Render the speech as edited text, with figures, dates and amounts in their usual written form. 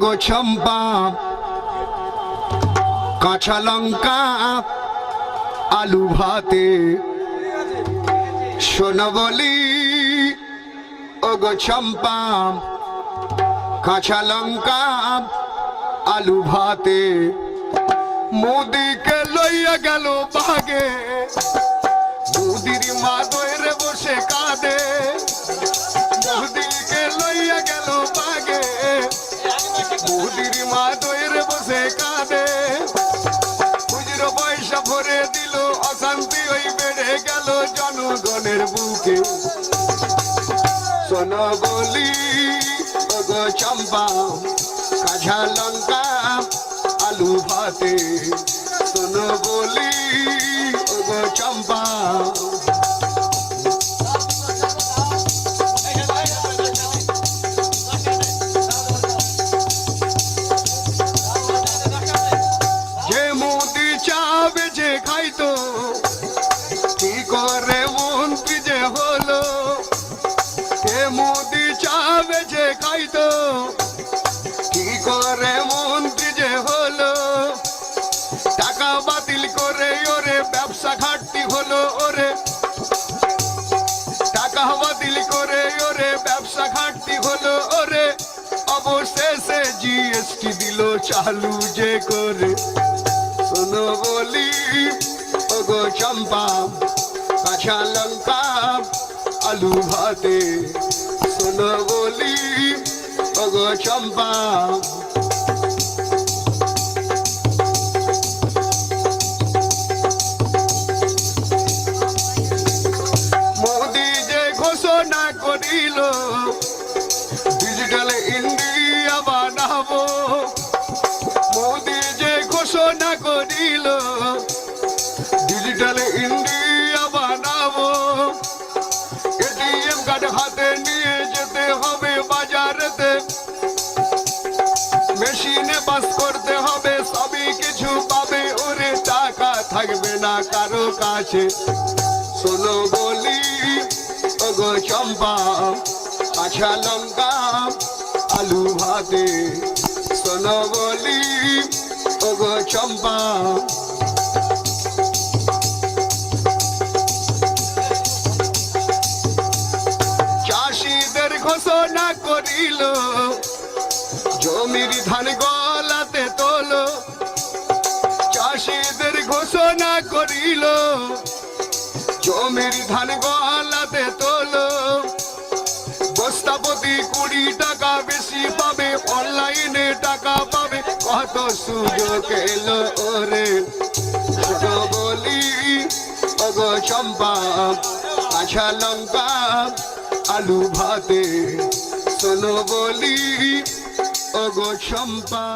গো চম্পা কাঁচা লঙ্কা আলু ভাতে শোনো বলি ও গো চম্পা কাঁচা লঙ্কা আলু ভাতে মোদিকে লইয়া গেল বাগে মোদির মা দইরে বসে কাঁদে মোদিকে লইয়া গেল বাগে মোদির মা দইরে বসে কাঁদে খুচরো পয়সা ভরে দিল অশান্তি ওই বেড়ে গেল জনগণের বুকে শোনো বলি ও গো চম্পা কাঁচা লঙ্কা আলু ভাতে শোনো বলি ও গো চম্পা যে মোদি চা বেজে খাইতো কি করে মন্ত্রী যে হলো হে মোদি চা বেজে খাইতো কি করে মন্ত্রী যে হলো টাকা বাতিল করে ওরে ব্যবসা ঘাটতি হলো ওরে টাকা বাতিল করে ওরে ব্যবসা ঘাটতি হলো ওরে অবশেষে জিএসটি দিল চালু যে করে শোনো বলি ও গো চম্পা কাঁচা লঙ্কা আলু ভাতে শোনো বলি ও গো চম্পা মোদি যে ঘোষণা করিল ডিজিটাল ইন্ডিয়া বানাবো মোদি যে ঘোষণা করিল ডিজিটাল ইন্ডিয়া বানাবো এটিএম কার্ড হাতে নিয়ে যেতে হবে বাজারেতে মেশিনে পাস করতে হবে সবই কিছু পাবে ওরে টাকা থাকবে না কারো কাছে শোনো বলি ও গো চম্পা কাঁচা লঙ্কা আলু ভাতে শোনো বলি ও গো চম্পা চাষিদের ঘোষণা করিল জমির ধান গলাতে তোলো চাষিদের ঘোষণা করিল জমির ধান গলাতে তোলো বস্তা প্রতি 20 টাকা বেশি পাবে অনলাইনে টাকা পাবে কত সুযোগ এলো ওরে শোনো বলি ও গো চম্পা কাঁচা লঙ্কা আলু ভাতে শোনো বলি ও গো চম্পা।